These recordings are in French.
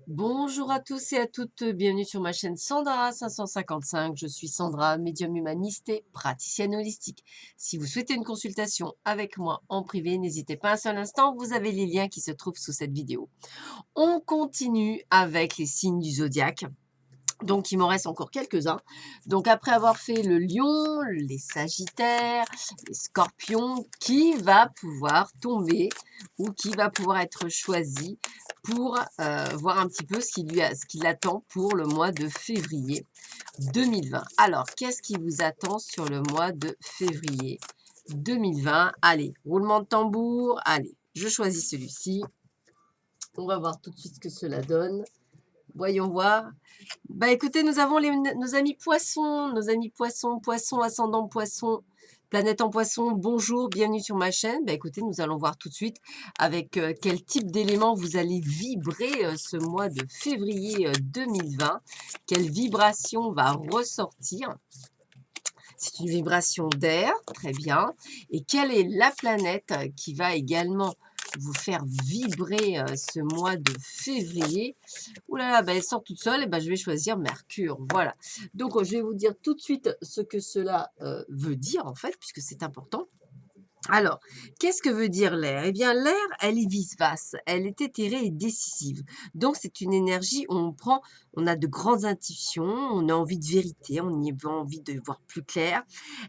Bonjour à tous et à toutes, bienvenue sur ma chaîne Sandra 555. Je suis Sandra, médium humaniste et praticienne holistique. Si vous souhaitez une consultation avec moi en privé, n'hésitez pas un seul instant, vous avez les liens qui se trouvent sous cette vidéo. On continue avec les signes du zodiaque. Donc, il m'en reste encore quelques-uns. Donc, après avoir fait le lion, les sagittaires, les scorpions, qui va pouvoir tomber ou qui va pouvoir être choisi pour voir un petit peu ce qui l'attend pour le mois de février 2020. Alors, qu'est-ce qui vous attend sur le mois de février 2020? Allez, roulement de tambour. Allez, je choisis celui-ci. On va voir tout de suite ce que cela donne. Voyons voir. Bah écoutez, nous avons nos amis poissons, poissons, ascendant poisson, planète en poisson, bonjour, bienvenue sur ma chaîne. Bah écoutez, nous allons voir tout de suite avec quel type d'éléments vous allez vibrer ce mois de février 2020. Quelle vibration va ressortir? C'est une vibration d'air, très bien. Et quelle est la planète qui va également vous faire vibrer ce mois de février? Ouh là là, bah, elle sort toute seule, et ben je vais choisir Mercure. Voilà. Donc, je vais vous dire tout de suite ce que cela veut dire, en fait, puisque c'est important. Alors, qu'est-ce que veut dire l'air? Eh bien, l'air, elle est vivace, elle est éthérée et décisive. Donc, c'est une énergie où on a de grandes intuitions, on a envie de vérité, on y a envie de voir plus clair.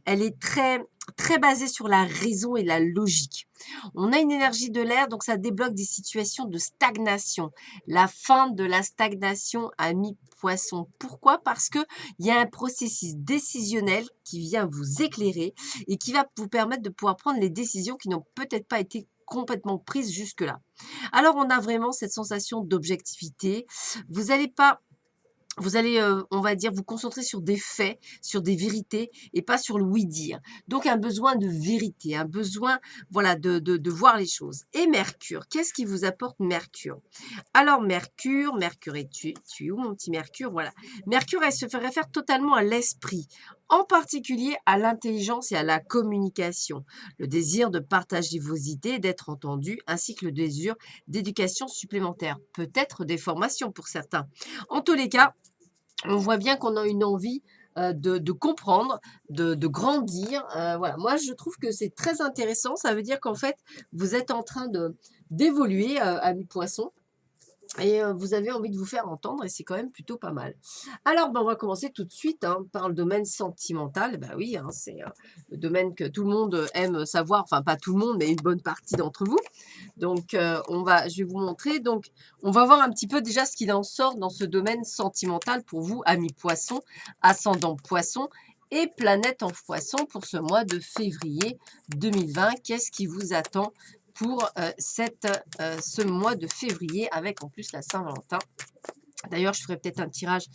Elle est très basée sur la raison et la logique. On a une énergie de l'air, donc ça débloque des situations de stagnation. La fin de la stagnation à mi-poisson. Pourquoi? Parce que il y a un processus décisionnel qui vient vous éclairer et qui va vous permettre de pouvoir prendre les décisions qui n'ont peut-être pas été complètement prises jusque-là. Alors, on a vraiment cette sensation d'objectivité. Vous allez pas vous allez, on va dire, vous concentrer sur des faits, sur des vérités et pas sur le oui-dire. Donc un besoin de vérité, un besoin, voilà, de voir les choses. Et Mercure, qu'est-ce qui vous apporte Mercure? Alors Mercure et tu es où mon petit Mercure? Voilà. Mercure, elle se réfère totalement à l'esprit, en particulier à l'intelligence et à la communication, le désir de partager vos idées, d'être entendu, ainsi que le désir d'éducation supplémentaire, peut-être des formations pour certains. En tous les cas, on voit bien qu'on a une envie de comprendre, de grandir. Voilà. Moi, je trouve que c'est très intéressant. Ça veut dire qu'en fait, vous êtes en train d'évoluer, ami poisson. Et vous avez envie de vous faire entendre et c'est quand même plutôt pas mal. Alors, ben, on va commencer tout de suite par le domaine sentimental. Ben oui, c'est le domaine que tout le monde aime savoir. Enfin, pas tout le monde, mais une bonne partie d'entre vous. Donc, je vais vous montrer. Donc, on va voir un petit peu déjà ce qu'il en sort dans ce domaine sentimental pour vous, amis poissons, ascendant poisson et planète en poisson pour ce mois de février 2020. Qu'est-ce qui vous attend pour ce mois de février avec en plus la Saint-Valentin? D'ailleurs, je ferai peut-être un tirage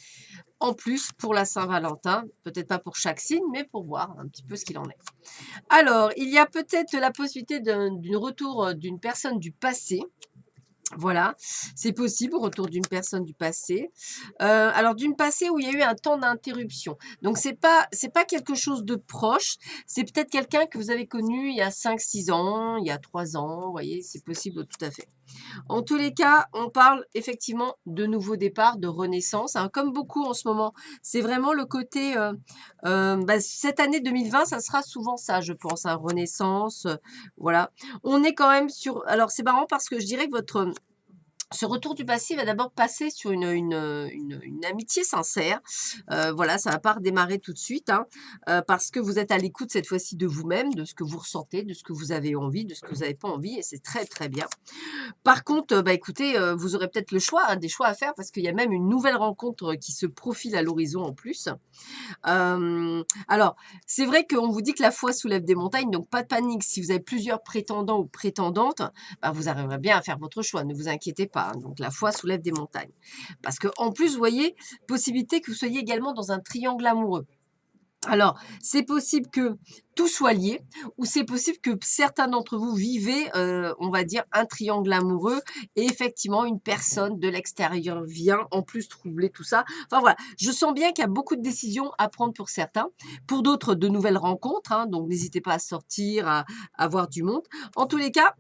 en plus pour la Saint-Valentin, peut-être pas pour chaque signe, mais pour voir un petit peu ce qu'il en est. Alors, il y a peut-être la possibilité d'une retour d'une personne du passé. Voilà, c'est possible, retour d'une personne du passé. Alors d'une passé où il y a eu un temps d'interruption. Donc c'est pas quelque chose de proche, c'est peut-être quelqu'un que vous avez connu il y a 5, 6 ans, il y a 3 ans, vous voyez? C'est possible tout à fait. En tous les cas, on parle effectivement de nouveau départ, de renaissance, comme beaucoup en ce moment. C'est vraiment le côté, cette année 2020, ça sera souvent ça, je pense, renaissance, voilà. On est quand même sur alors c'est marrant parce que je dirais que ce retour du passé va d'abord passer sur une amitié sincère. Voilà, ça va pas redémarrer tout de suite, parce que vous êtes à l'écoute cette fois-ci de vous-même, de ce que vous ressentez, de ce que vous avez envie, de ce que vous n'avez pas envie et c'est très, très bien. Par contre, bah, écoutez, vous aurez peut-être le choix, des choix à faire parce qu'il y a même une nouvelle rencontre, qui se profile à l'horizon en plus. Alors, c'est vrai qu'on vous dit que la foi soulève des montagnes, donc pas de panique. Si vous avez plusieurs prétendants ou prétendantes, bah, vous arriverez bien à faire votre choix, ne vous inquiétez pas, Donc la foi soulève des montagnes. Parce que en plus, vous voyez, possibilité que vous soyez également dans un triangle amoureux. Alors, c'est possible que tout soit lié ou c'est possible que certains d'entre vous vivez, on va dire, un triangle amoureux et effectivement une personne de l'extérieur vient en plus troubler tout ça. Enfin voilà, je sens bien qu'il y a beaucoup de décisions à prendre pour certains, pour d'autres de nouvelles rencontres, donc n'hésitez pas à sortir, à voir du monde. En tous les cas,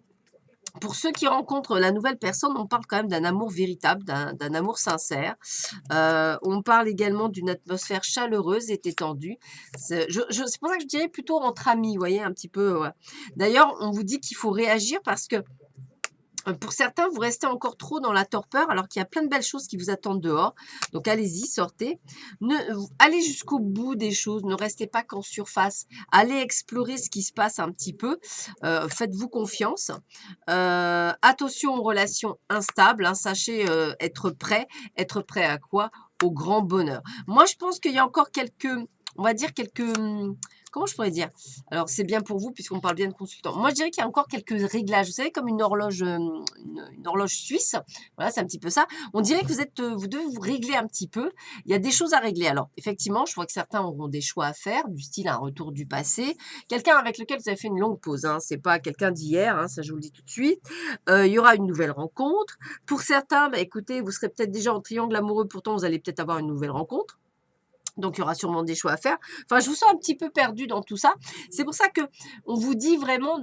Pour ceux qui rencontrent la nouvelle personne, on parle quand même d'un amour véritable, d'un amour sincère. On parle également d'une atmosphère chaleureuse et détendue. C'est pour ça que je dirais plutôt entre amis, vous voyez, un petit peu, ouais. D'ailleurs, on vous dit qu'il faut réagir parce que pour certains, vous restez encore trop dans la torpeur alors qu'il y a plein de belles choses qui vous attendent dehors. Donc allez-y, sortez. Allez jusqu'au bout des choses, ne restez pas qu'en surface. Allez explorer ce qui se passe un petit peu. Faites-vous confiance. Attention aux relations instables, hein, sachez être prêt. Être prêt à quoi? Au grand bonheur. Moi, je pense qu'il y a encore quelques, on va dire quelques, comment je pourrais dire? Alors, c'est bien pour vous puisqu'on parle bien de consultant. Moi, je dirais qu'il y a encore quelques réglages. Vous savez, comme une horloge, une horloge suisse. Voilà, c'est un petit peu ça. On dirait que vous devez vous régler un petit peu. Il y a des choses à régler. Alors, effectivement, je vois que certains auront des choix à faire, du style un retour du passé. Quelqu'un avec lequel vous avez fait une longue pause. Hein, c'est pas quelqu'un d'hier, hein, ça je vous le dis tout de suite. Il y aura une nouvelle rencontre. Pour certains, bah, écoutez, vous serez peut-être déjà en triangle amoureux, pourtant vous allez peut-être avoir une nouvelle rencontre. Donc, il y aura sûrement des choix à faire. Enfin, je vous sens un petit peu perdu dans tout ça. C'est pour ça que on vous dit vraiment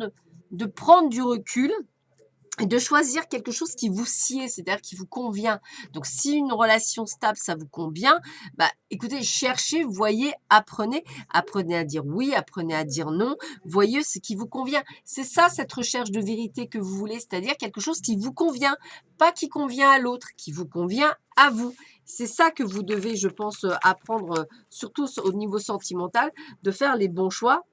de prendre du recul et de choisir quelque chose qui vous sied, c'est-à-dire qui vous convient. Donc, si une relation stable, ça vous convient, bah, écoutez, cherchez, voyez, apprenez. Apprenez à dire oui, apprenez à dire non. Voyez ce qui vous convient. C'est ça, cette recherche de vérité que vous voulez, c'est-à-dire quelque chose qui vous convient, pas qui convient à l'autre, qui vous convient à vous. C'est ça que vous devez, je pense, apprendre, surtout au niveau sentimental, de faire les bons choix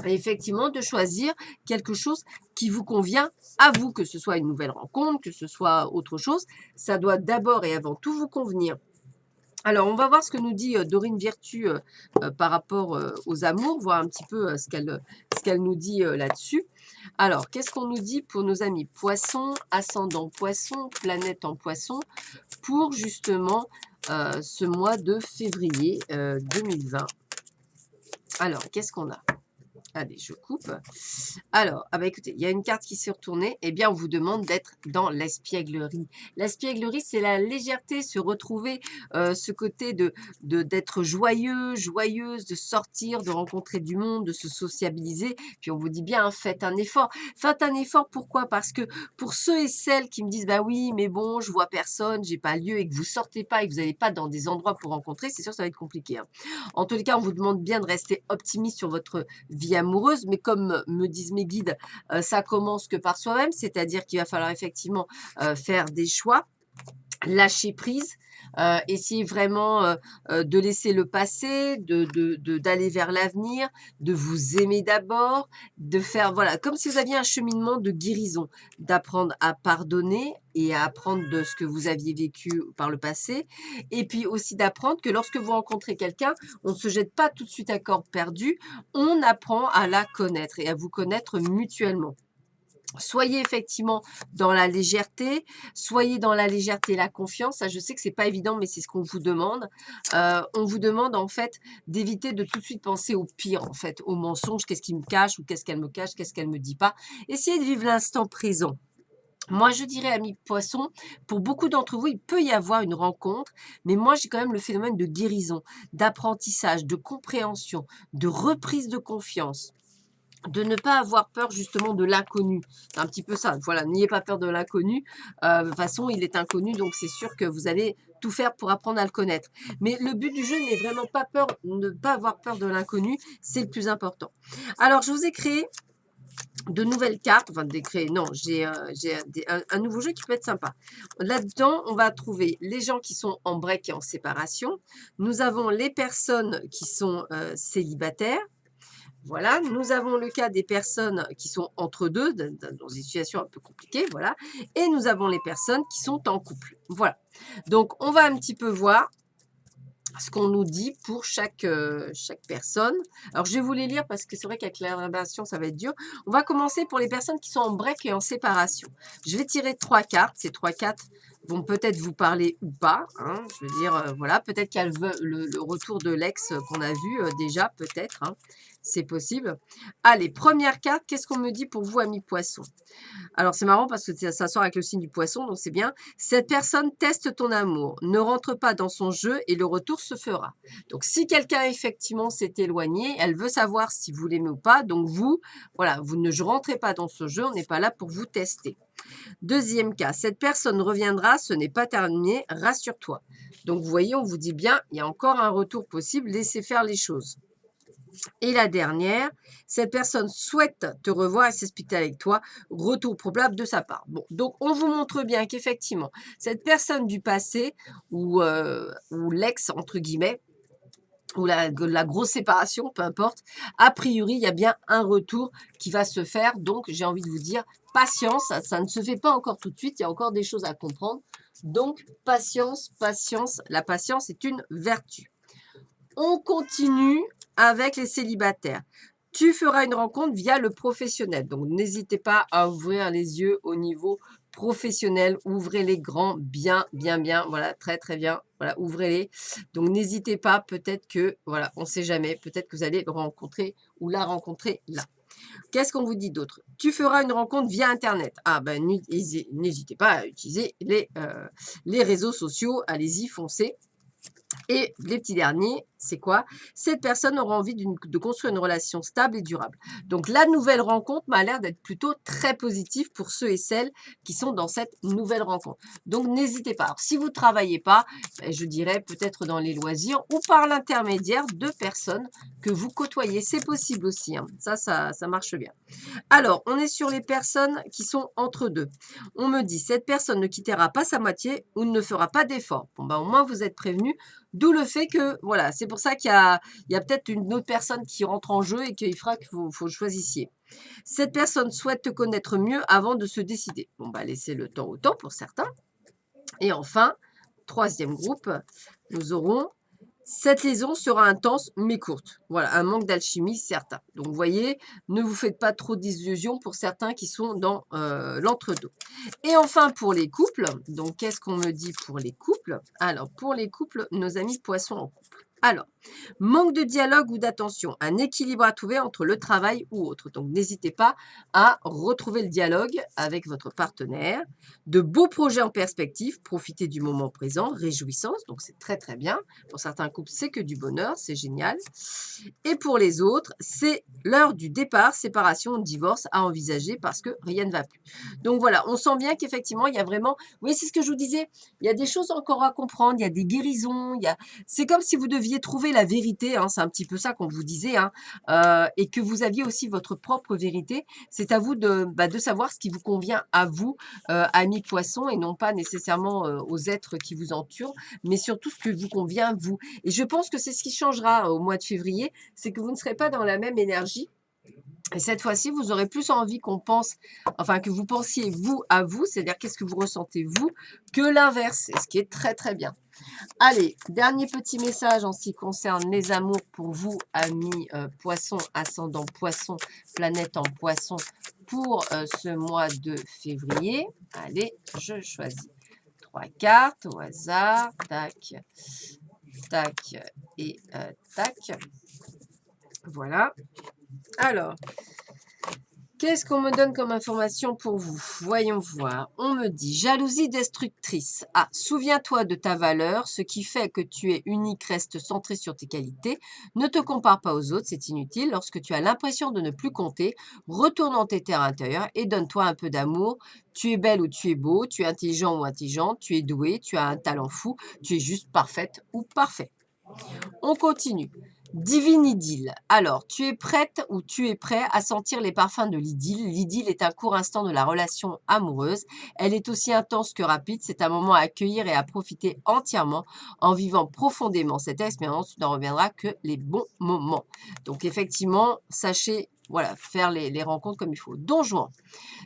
et effectivement de choisir quelque chose qui vous convient à vous, que ce soit une nouvelle rencontre, que ce soit autre chose. Ça doit d'abord et avant tout vous convenir. Alors, on va voir ce que nous dit Dorine Virtue par rapport aux amours, voir un petit peu ce qu'elle nous dit là-dessus. Alors, qu'est-ce qu'on nous dit pour nos amis poissons, ascendant poisson, planète en poisson, pour justement ce mois de février 2020. Alors, qu'est-ce qu'on a? Allez, je coupe. Alors, ah bah écoutez, il y a une carte qui s'est retournée. Eh bien, on vous demande d'être dans l'espièglerie. L'espièglerie, c'est la légèreté, se retrouver, ce côté d'être joyeux, joyeuse, de sortir, de rencontrer du monde, de se sociabiliser. Puis on vous dit bien, hein, faites un effort. Faites un effort, pourquoi? Parce que pour ceux et celles qui me disent, bah oui, mais bon, je vois personne, j'ai pas lieu, et que vous sortez pas et que vous n'allez pas dans des endroits pour rencontrer, c'est sûr, ça va être compliqué. Hein. En tous les cas, on vous demande bien de rester optimiste sur votre vie amoureuse, mais comme me disent mes guides, ça commence que par soi-même, c'est-à-dire qu'il va falloir effectivement faire des choix, lâcher prise, essayer vraiment de laisser le passé, d'aller vers l'avenir, de vous aimer d'abord, de faire, voilà, comme si vous aviez un cheminement de guérison, d'apprendre à pardonner et à apprendre de ce que vous aviez vécu par le passé, et puis aussi d'apprendre que lorsque vous rencontrez quelqu'un, on ne se jette pas tout de suite à corps perdu, on apprend à la connaître et à vous connaître mutuellement. Soyez effectivement dans la légèreté, soyez dans la légèreté et la confiance. Ça, je sais que c'est pas évident, mais c'est ce qu'on vous demande. On vous demande en fait d'éviter de tout de suite penser au pire, en fait, au mensonge, qu'est-ce qu'il me cache ou qu'est-ce qu'elle me cache, qu'est-ce qu'elle me dit pas. Essayez de vivre l'instant présent. Moi, je dirais, amis poissons, pour beaucoup d'entre vous, il peut y avoir une rencontre, mais moi, j'ai quand même le phénomène de guérison, d'apprentissage, de compréhension, de reprise de confiance. De ne pas avoir peur justement de l'inconnu. C'est un petit peu ça. Voilà, n'ayez pas peur de l'inconnu. De toute façon, il est inconnu, donc c'est sûr que vous allez tout faire pour apprendre à le connaître. Mais le but du jeu n'est vraiment pas peur, ne pas avoir peur de l'inconnu, c'est le plus important. Alors, je vous ai créé de nouvelles cartes, enfin créer, non, j'ai un nouveau jeu qui peut être sympa. Là-dedans, on va trouver les gens qui sont en break et en séparation. Nous avons les personnes qui sont célibataires. Voilà, nous avons le cas des personnes qui sont entre deux, dans une situation un peu compliquée, voilà. Et nous avons les personnes qui sont en couple. Voilà. Donc, on va un petit peu voir ce qu'on nous dit pour chaque personne. Alors, je vais vous les lire parce que c'est vrai qu'avec la révélation, ça va être dur. On va commencer pour les personnes qui sont en break et en séparation. Je vais tirer 3 cartes. Ces 3 cartes vont peut-être vous parler ou pas, hein, je veux dire, voilà, peut-être qu'elle veut le retour de l'ex qu'on a vu déjà, peut-être, hein, c'est possible. Allez, première carte, qu'est-ce qu'on me dit pour vous, amis poissons? Alors, c'est marrant parce que ça sort avec le signe du poisson, donc c'est bien. Cette personne teste ton amour, ne rentre pas dans son jeu et le retour se fera. Donc, si quelqu'un effectivement s'est éloigné, elle veut savoir si vous l'aimez ou pas. Donc, vous, voilà, vous ne rentrez pas dans ce jeu, on n'est pas là pour vous tester. Deuxième cas, cette personne reviendra, ce n'est pas terminé, rassure-toi. Donc, vous voyez, on vous dit bien, il y a encore un retour possible, laissez faire les choses. Et la dernière, cette personne souhaite te revoir et s'expliquer avec toi, retour probable de sa part. Bon, donc on vous montre bien qu'effectivement, cette personne du passé ou l'ex, entre guillemets, ou la grosse séparation, peu importe, a priori, il y a bien un retour qui va se faire. Donc, j'ai envie de vous dire, patience, ça ne se fait pas encore tout de suite, il y a encore des choses à comprendre. Donc, patience, patience, la patience est une vertu. On continue avec les célibataires. Tu feras une rencontre via le professionnel. Donc, n'hésitez pas à ouvrir les yeux au niveau professionnel. Ouvrez les grands, bien, bien, bien. Voilà, très, très bien. Voilà, ouvrez-les. Donc, n'hésitez pas. Peut-être que, voilà, on ne sait jamais. Peut-être que vous allez le rencontrer ou la rencontrer là. Qu'est-ce qu'on vous dit d'autre? Tu feras une rencontre via Internet. Ah ben, n'hésitez pas à utiliser les réseaux sociaux. Allez-y, foncez. Et les petits derniers, c'est quoi? Cette personne aura envie de construire une relation stable et durable. Donc, la nouvelle rencontre m'a l'air d'être plutôt très positive pour ceux et celles qui sont dans cette nouvelle rencontre. Donc, n'hésitez pas. Alors, si vous ne travaillez pas, je dirais peut-être dans les loisirs ou par l'intermédiaire de personnes que vous côtoyez. C'est possible aussi, hein. Ça marche bien. Alors, on est sur les personnes qui sont entre deux. On me dit, cette personne ne quittera pas sa moitié ou ne fera pas d'effort. Bon, ben, au moins, vous êtes prévenus. D'où le fait que, voilà, c'est pour ça qu'il y a peut-être une autre personne qui rentre en jeu et qu'il fera qu'il faut choisissiez. Cette personne souhaite te connaître mieux avant de se décider. Bon, bah, laissez le temps au temps pour certains. Et enfin, troisième groupe, nous aurons cette liaison sera intense mais courte. Voilà, un manque d'alchimie certain. Donc, vous voyez, ne vous faites pas trop d'illusions pour certains qui sont dans l'entre-deux. Et enfin, pour les couples, donc qu'est-ce qu'on me dit pour les couples? Alors, pour les couples, nos amis poissons en couple. Alors, manque de dialogue ou d'attention, un équilibre à trouver entre le travail ou autre. Donc, n'hésitez pas à retrouver le dialogue avec votre partenaire. De beaux projets en perspective, profitez du moment présent, réjouissance, donc c'est très très bien. Pour certains couples, c'est que du bonheur, c'est génial. Et pour les autres, c'est l'heure du départ, séparation, divorce à envisager parce que rien ne va plus. Donc voilà, on sent bien qu'effectivement, il y a vraiment, oui, c'est ce que je vous disais, il y a des choses encore à comprendre, il y a des guérisons, c'est comme si vous deviez trouver la vérité, hein, c'est un petit peu ça qu'on vous disait, hein, et que vous aviez aussi votre propre vérité. C'est à vous de savoir ce qui vous convient à vous, amis poissons, et non pas nécessairement aux êtres qui vous entourent, mais surtout ce que vous convient vous. Et je pense que c'est ce qui changera au mois de février, c'est que vous ne serez pas dans la même énergie. Et cette fois-ci, vous aurez plus envie qu'on pense, enfin que vous pensiez vous à vous, c'est-à-dire qu'est-ce que vous ressentez vous, que l'inverse, et ce qui est très très bien. Allez, dernier petit message en ce qui concerne les amours pour vous, amis poissons, ascendant poisson, planète en poisson, pour ce mois de février. Allez, je choisis 3 cartes au hasard. Tac, tac et tac. Voilà. Alors, qu'est-ce qu'on me donne comme information pour vous? Voyons voir. On me dit jalousie destructrice. Ah, souviens-toi de ta valeur. Ce qui fait que tu es unique reste centré sur tes qualités. Ne te compare pas aux autres, c'est inutile. Lorsque tu as l'impression de ne plus compter, retourne dans tes terres intérieures et donne-toi un peu d'amour. Tu es belle ou tu es beau, tu es intelligent ou intelligente, tu es doué, tu as un talent fou, tu es juste parfaite ou parfait. On continue. Divine idylle. Alors, tu es prête ou tu es prêt à sentir les parfums de l'idylle. L'idylle est un court instant de la relation amoureuse. Elle est aussi intense que rapide. C'est un moment à accueillir et à profiter entièrement. En vivant profondément cette expérience, tu n'en reviendras que les bons moments. Donc, effectivement, sachez voilà, faire les rencontres comme il faut. Don Juan.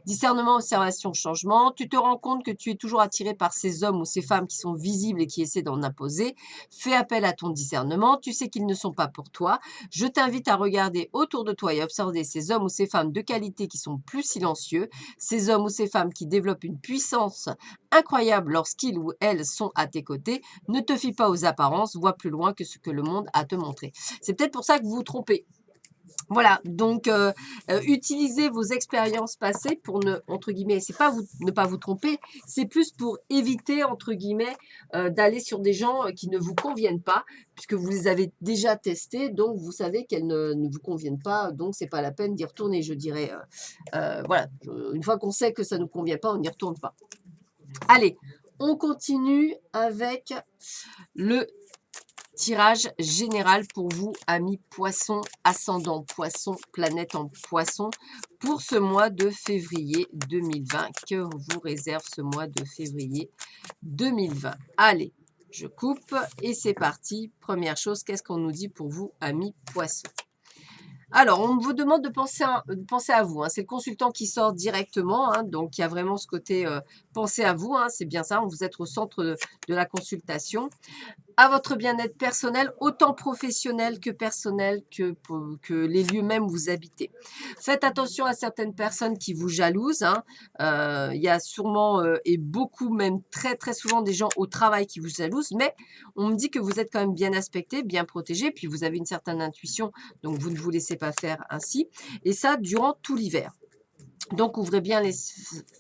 Discernement, observation, changement. Tu te rends compte que tu es toujours attiré par ces hommes ou ces femmes qui sont visibles et qui essaient d'en imposer. Fais appel à ton discernement. Tu sais qu'ils ne sont pas pour toi. Je t'invite à regarder autour de toi et observer ces hommes ou ces femmes de qualité qui sont plus silencieux. Ces hommes ou ces femmes qui développent une puissance incroyable lorsqu'ils ou elles sont à tes côtés. Ne te fie pas aux apparences. Vois plus loin que ce que le monde a à te montrer. C'est peut-être pour ça que vous vous trompez. Voilà, donc utilisez vos expériences passées pour ne, entre guillemets, c'est pas vous, ne pas vous tromper, c'est plus pour éviter, entre guillemets, d'aller sur des gens qui ne vous conviennent pas, puisque vous les avez déjà testés, donc vous savez qu'elles ne vous conviennent pas, donc c'est pas la peine d'y retourner, je dirais. Voilà, une fois qu'on sait que ça ne nous convient pas, on n'y retourne pas. Allez, on continue avec le tirage général pour vous, amis poissons, ascendant poisson, planète en poisson, pour ce mois de février 2020. Que vous réserve ce mois de février 2020? Allez, je coupe et c'est parti. Première chose, qu'est-ce qu'on nous dit pour vous, amis poissons? Alors, on vous demande de penser à vous. Hein. C'est le consultant qui sort directement. Hein, donc, il y a vraiment ce côté penser à vous. Hein, c'est bien ça. Vous êtes au centre de la consultation. À votre bien-être personnel, autant professionnel que personnel, que les lieux même où vous habitez. Faites attention à certaines personnes qui vous jalousent. Hein. Il y a sûrement et beaucoup, même très très souvent, des gens au travail qui vous jalousent, mais on me dit que vous êtes quand même bien aspecté, bien protégé, puis vous avez une certaine intuition, donc vous ne vous laissez pas faire ainsi. Et ça, durant tout l'hiver. Donc, ouvrez bien les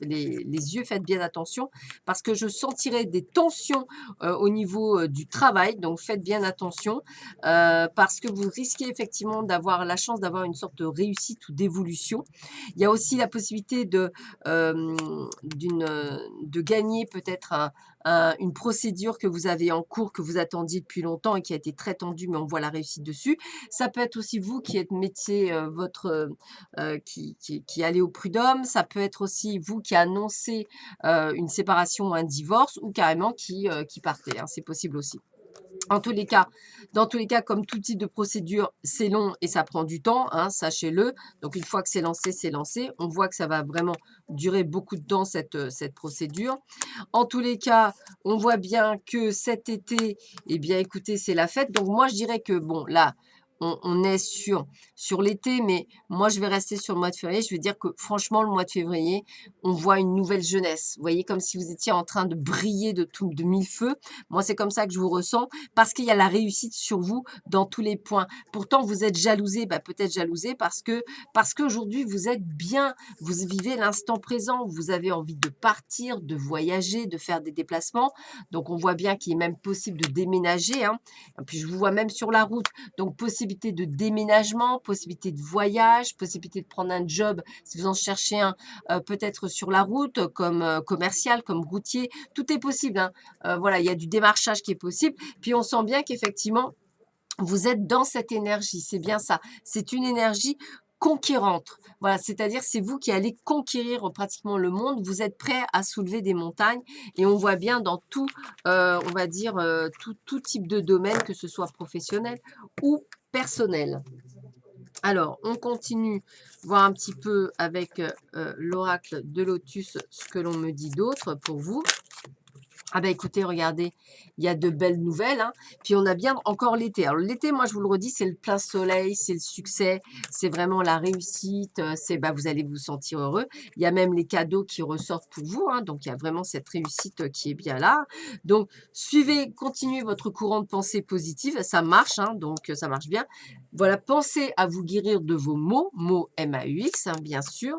yeux, faites bien attention parce que je sentirai des tensions au niveau du travail. Donc, faites bien attention parce que vous risquez effectivement d'avoir la chance d'avoir une sorte de réussite ou d'évolution. Il y a aussi la possibilité de gagner peut-être une procédure que vous avez en cours, que vous attendiez depuis longtemps et qui a été très tendue, mais on voit la réussite dessus. Ça peut être aussi vous qui êtes métier, qui allez au prud'homme. Ça peut être aussi vous qui annoncez une séparation ou un divorce ou carrément qui partez. Hein, c'est possible aussi. En tous les cas, dans tous les cas, comme tout type de procédure, c'est long et ça prend du temps, hein, sachez-le. Donc, une fois que c'est lancé, c'est lancé. On voit que ça va vraiment durer beaucoup de temps, cette procédure. En tous les cas, on voit bien que cet été, eh bien, écoutez, c'est la fête. Donc, moi, je dirais que, bon, là, on est sur l'été, mais moi, je vais rester sur le mois de février. Je veux dire que, franchement, le mois de février, on voit une nouvelle jeunesse. Vous voyez, comme si vous étiez en train de briller de mille feux. Moi, c'est comme ça que je vous ressens parce qu'il y a la réussite sur vous dans tous les points. Pourtant, vous êtes jalousé, peut-être jalousé parce qu'aujourd'hui, vous êtes bien, vous vivez l'instant présent, vous avez envie de partir, de voyager, de faire des déplacements. Donc, on voit bien qu'il est même possible de déménager. Hein. Et puis, je vous vois même sur la route. Donc, possibilité de déménagement, possibilité de voyage, possibilité de prendre un job si vous en cherchez un, peut-être sur la route, comme commercial, comme routier. Tout est possible. Hein. Voilà, il y a du démarchage qui est possible. Puis on sent bien qu'effectivement, vous êtes dans cette énergie. C'est bien ça. C'est une énergie conquérante. Voilà, c'est-à-dire c'est vous qui allez conquérir pratiquement le monde. Vous êtes prêt à soulever des montagnes et on voit bien dans tout, on va dire, tout type de domaine, que ce soit professionnel ou personnel. Alors, on continue, voir un petit peu avec l'oracle de Lotus ce que l'on me dit d'autre pour vous. Ah ben écoutez, regardez, il y a de belles nouvelles. Hein. Puis on a bien encore l'été. Alors l'été, moi je vous le redis, c'est le plein soleil, c'est le succès, c'est vraiment la réussite. C'est vous allez vous sentir heureux. Il y a même les cadeaux qui ressortent pour vous. Hein, donc il y a vraiment cette réussite qui est bien là. Donc suivez, continuez votre courant de pensée positive. Ça marche, hein, donc ça marche bien. Voilà, pensez à vous guérir de vos mots M-A-U-X, hein, bien sûr.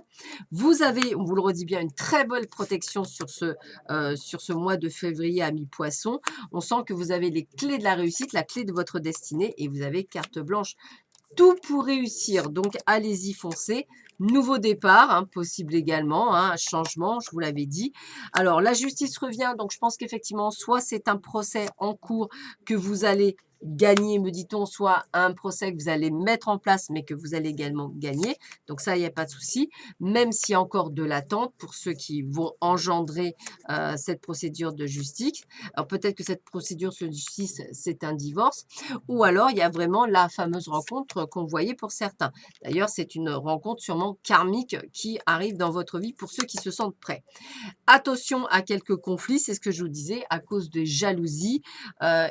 Vous avez, on vous le redit bien, une très belle protection sur ce mois de février à mi-poisson. On sent que vous avez les clés de la réussite, la clé de votre destinée et vous avez carte blanche. Tout pour réussir. Donc, allez-y, foncez. Nouveau départ, hein, possible également, hein, un changement, je vous l'avais dit. Alors, la justice revient. Donc, je pense qu'effectivement, soit c'est un procès en cours que vous allez gagner, me dit-on, soit un procès que vous allez mettre en place, mais que vous allez également gagner. Donc ça, il n'y a pas de souci. Même s'il y a encore de l'attente pour ceux qui vont engendrer cette procédure de justice. Alors peut-être que cette procédure de justice, c'est un divorce. Ou alors, il y a vraiment la fameuse rencontre qu'on voyait pour certains. D'ailleurs, c'est une rencontre sûrement karmique qui arrive dans votre vie pour ceux qui se sentent prêts. Attention à quelques conflits, c'est ce que je vous disais, à cause des jalousies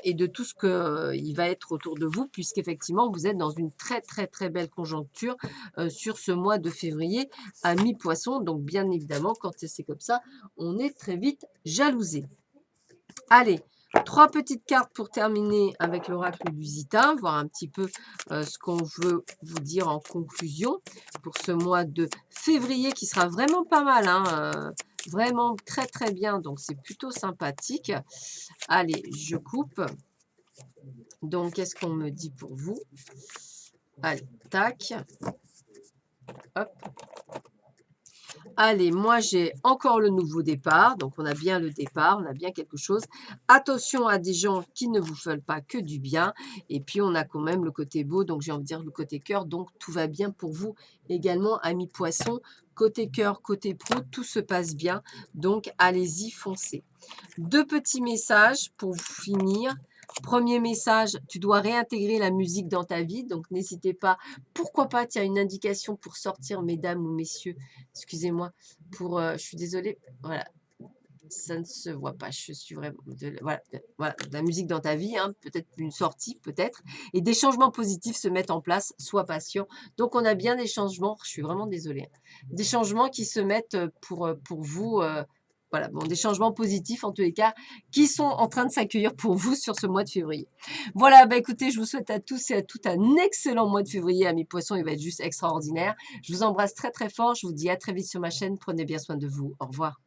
et de tout ce qu'il va être autour de vous, puisqu'effectivement, vous êtes dans une très, très, très belle conjoncture sur ce mois de février à mi-poisson. Donc, bien évidemment, quand c'est comme ça, on est très vite jalousé. Allez, 3 petites cartes pour terminer avec l'oracle Lusita, voir un petit peu ce qu'on veut vous dire en conclusion pour ce mois de février qui sera vraiment pas mal, hein, vraiment très très bien, donc c'est plutôt sympathique. Allez, je coupe. Donc, qu'est-ce qu'on me dit pour vous? Allez, tac. Hop. Allez, moi j'ai encore le nouveau départ, donc on a bien le départ, on a bien quelque chose. Attention à des gens qui ne vous veulent pas que du bien. Et puis on a quand même le côté beau, donc j'ai envie de dire le côté cœur, donc tout va bien pour vous également, amis poissons. Côté cœur, côté pro, tout se passe bien, donc allez-y, foncez. 2 petits messages pour vous finir. Premier message, tu dois réintégrer la musique dans ta vie, donc n'hésitez pas. Pourquoi pas, il y a une indication pour sortir, mesdames ou messieurs, excusez-moi, pour, je suis désolée, voilà, ça ne se voit pas, je suis vraiment, voilà, voilà, de la musique dans ta vie, hein, peut-être une sortie, peut-être, et des changements positifs se mettent en place, sois patient. Donc on a bien des changements, je suis vraiment désolée, hein, des changements qui se mettent pour vous, voilà, bon, des changements positifs en tous les cas, qui sont en train de s'accueillir pour vous sur ce mois de février. Voilà, bah écoutez, je vous souhaite à tous et à toutes un excellent mois de février, amis poissons, il va être juste extraordinaire. Je vous embrasse très très fort, je vous dis à très vite sur ma chaîne, prenez bien soin de vous, au revoir.